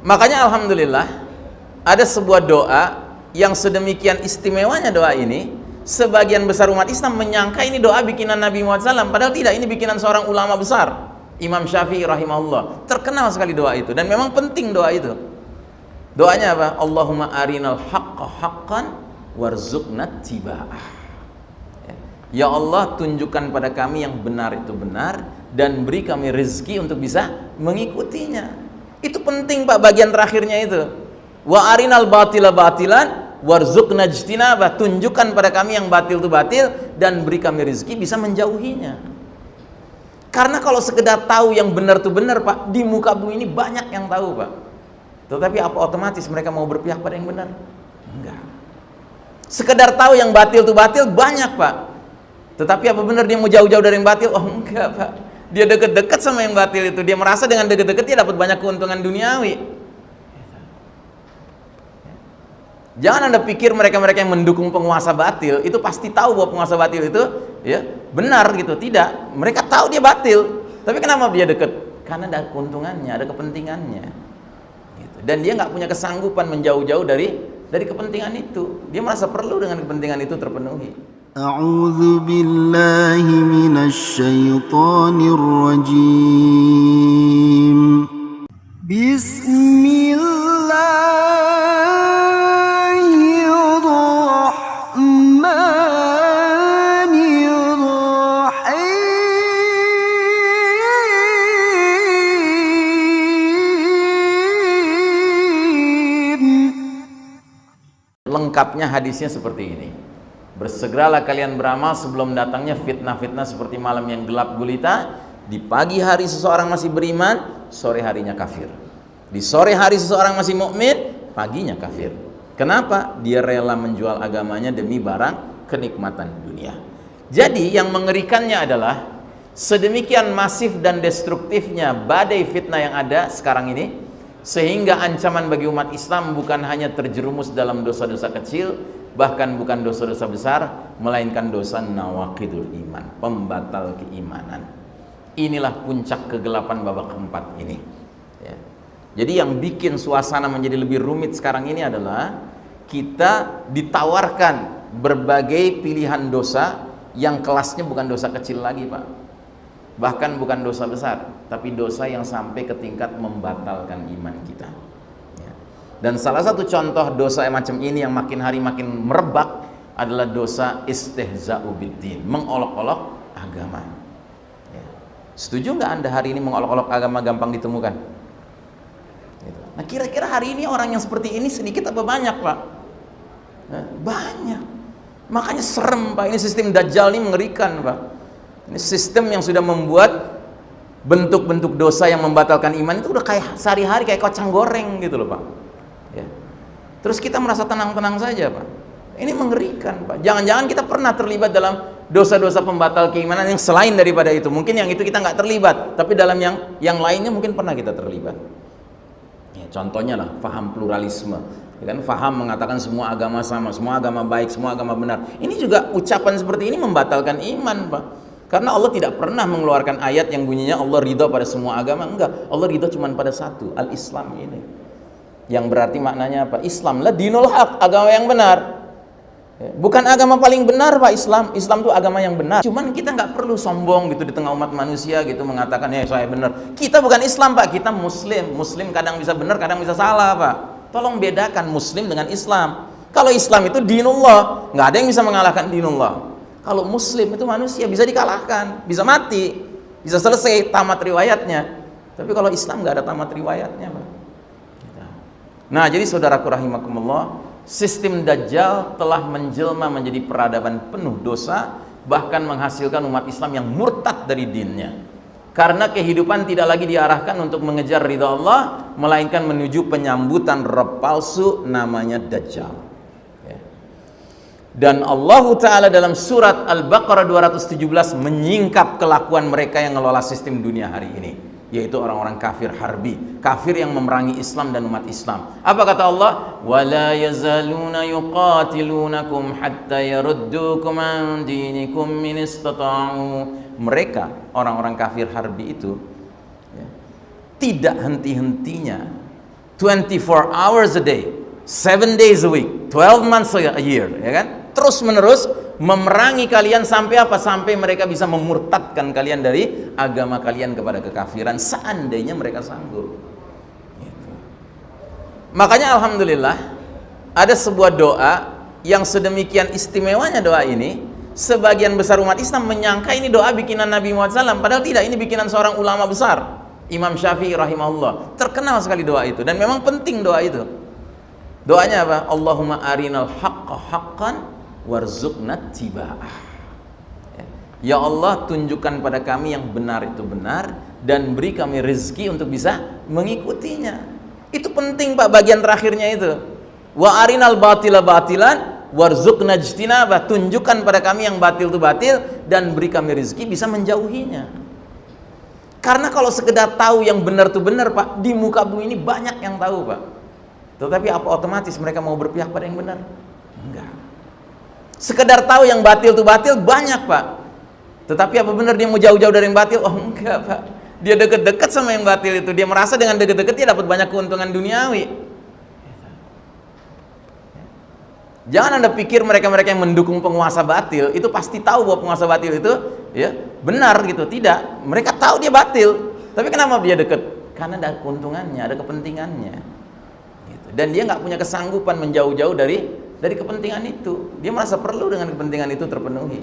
Makanya alhamdulillah ada sebuah doa yang sedemikian istimewanya. Doa ini sebagian besar umat Islam menyangka ini doa bikinan Nabi Muhammad SAW, padahal tidak, ini bikinan seorang ulama besar, Imam Syafi'i rahimahullah. Terkenal sekali doa itu dan memang penting doa itu. Doanya apa? Allahumma arinal haqqa haqqan warzuqna tiba'ah. Ya Allah, tunjukkan pada kami yang benar itu benar dan beri kami rezeki untuk bisa mengikutinya. Itu penting Pak, bagian terakhirnya itu. Wa arinal batila batilan warzuqna ijtinabah. Tunjukkan pada kami yang batil itu batil dan beri kami rezeki bisa menjauhinya. Karena kalau sekedar tahu yang benar itu benar Pak, di muka bumi ini banyak yang tahu Pak. Tetapi apa otomatis mereka mau berpihak pada yang benar? Enggak. Sekedar tahu yang batil itu batil banyak Pak. Tetapi apa benar dia mau jauh-jauh dari yang batil? Oh enggak Pak. Dia dekat-dekat sama yang batil itu. Dia merasa dengan dekat-dekat dia dapat banyak keuntungan duniawi. Jangan Anda pikir mereka-mereka yang mendukung penguasa batil itu pasti tahu bahwa penguasa batil itu ya benar gitu. Tidak. Mereka tahu dia batil. Tapi kenapa dia dekat? Karena ada keuntungannya, ada kepentingannya. Gitu. Dan dia nggak punya kesanggupan menjauh-jauh dari kepentingan itu. Dia merasa perlu dengan kepentingan itu terpenuhi. A'udzu billahi minasyaitonir rajim. Bismillahirrahmanirrahim. Lengkapnya hadisnya seperti ini. Bersegeralah kalian beramal sebelum datangnya fitnah-fitnah seperti malam yang gelap gulita. Di pagi hari seseorang masih beriman, sore harinya kafir. Di sore hari seseorang masih mukmin, paginya kafir. Kenapa? Dia rela menjual agamanya demi barang kenikmatan dunia. Jadi yang mengerikannya adalah sedemikian masif dan destruktifnya badai fitnah yang ada sekarang ini, sehingga ancaman bagi umat Islam bukan hanya terjerumus dalam dosa-dosa kecil, bahkan bukan dosa-dosa besar, melainkan dosa nawaqidul iman, pembatal keimanan. Inilah puncak kegelapan babak keempat ini ya. Jadi yang bikin suasana menjadi lebih rumit sekarang ini adalah kita ditawarkan berbagai pilihan dosa yang kelasnya bukan dosa kecil lagi Pak, bahkan bukan dosa besar, tapi dosa yang sampai ke tingkat membatalkan iman kita. Dan salah satu contoh dosa yang macam ini yang makin hari makin merebak adalah dosa istihza'u biddin, mengolok-olok agama. Ya. Setuju nggak Anda hari ini mengolok-olok agama gampang ditemukan? Gitu. Nah kira-kira hari ini orang yang seperti ini sedikit apa banyak Pak? Nah, banyak. Makanya serem Pak, ini sistem Dajjal ini mengerikan Pak. Ini sistem yang sudah membuat bentuk-bentuk dosa yang membatalkan iman itu udah kayak sehari-hari kayak kacang goreng gitu loh Pak. Ya. Terus kita merasa tenang-tenang saja Pak. Ini mengerikan Pak. Jangan-jangan kita pernah terlibat dalam dosa-dosa pembatal keimanan yang selain daripada itu. Mungkin yang itu kita nggak terlibat, tapi dalam yang lainnya mungkin pernah kita terlibat. Ya, contohnya lah faham pluralisme. Ya kan, faham mengatakan semua agama sama, semua agama baik, semua agama benar. Ini juga ucapan seperti ini membatalkan iman Pak. Karena Allah tidak pernah mengeluarkan ayat yang bunyinya Allah ridha pada semua agama. Enggak, Allah ridha cuma pada satu, al-Islam ini. Yang berarti maknanya apa? Islam lah dinul haq, agama yang benar. Bukan agama paling benar Pak Islam. Islam itu agama yang benar. Cuman kita nggak perlu sombong gitu di tengah umat manusia gitu mengatakan ya saya benar. Kita bukan Islam Pak, kita Muslim. Muslim kadang bisa benar, kadang bisa salah Pak. Tolong bedakan Muslim dengan Islam. Kalau Islam itu dinullah, nggak ada yang bisa mengalahkan dinullah. Kalau Muslim itu manusia bisa dikalahkan, bisa mati, bisa selesai tamat riwayatnya. Tapi kalau Islam nggak ada tamat riwayatnya Pak. Nah jadi saudaraku rahimakumullah, sistem Dajjal telah menjelma menjadi peradaban penuh dosa, bahkan menghasilkan umat Islam yang murtad dari dinnya. Karena kehidupan tidak lagi diarahkan untuk mengejar ridha Allah, melainkan menuju penyambutan Rabb palsu namanya Dajjal. Dan Allah Ta'ala dalam surat Al-Baqarah 217 menyingkap kelakuan mereka yang ngelola sistem dunia hari ini, yaitu orang-orang kafir harbi, kafir yang memerangi Islam dan umat Islam. Apa kata Allah? وَلَا يَزَالُونَ يُقَاتِلُونَكُمْ حَتَّى يَرُدُّوكُمْ عَنْ دِينِكُمْ مِنِ اسْتَطَاعُوا. Mereka, orang-orang kafir harbi itu ya, tidak henti-hentinya 24 hours a day, 7 days a week, 12 months a year, ya kan? Terus menerus memerangi kalian sampai apa? Sampai mereka bisa memurtadkan kalian dari agama kalian kepada kekafiran, seandainya mereka sanggup. Gitu. Makanya alhamdulillah ada sebuah doa yang sedemikian istimewanya. Doa ini sebagian besar umat Islam menyangka ini doa bikinan Nabi Muhammad SAW, padahal tidak, ini bikinan seorang ulama besar, Imam Syafi'i rahimahullah. Terkenal sekali doa itu, dan memang penting doa itu. Doanya apa? Allahumma arinal haqqa haqqan warzuqna tiba'ah. Ya Allah, tunjukkan pada kami yang benar itu benar, dan beri kami rezeki untuk bisa mengikutinya. Itu penting Pak, bagian terakhirnya itu. Wa arinal batila batilan warzuqna ijtinabah. Tunjukkan pada kami yang batil itu batil, dan beri kami rezeki bisa menjauhinya. Karena kalau sekedar tahu yang benar itu benar Pak, di muka bumi ini banyak yang tahu Pak. Tetapi apa otomatis mereka mau berpihak pada yang benar? Enggak. Sekedar tahu yang batil itu batil banyak Pak. Tetapi apa benar dia mau jauh-jauh dari yang batil? Oh enggak Pak. Dia dekat-dekat sama yang batil itu. Dia merasa dengan dekat-dekat dia dapat banyak keuntungan duniawi. Jangan Anda pikir mereka-mereka yang mendukung penguasa batil itu pasti tahu bahwa penguasa batil itu ya benar gitu. Tidak. Mereka tahu dia batil. Tapi kenapa dia dekat? Karena ada keuntungannya, ada kepentingannya. Gitu. Dan dia nggak punya kesanggupan menjauh-jauh dari kepentingan itu. Dia merasa perlu dengan kepentingan itu terpenuhi.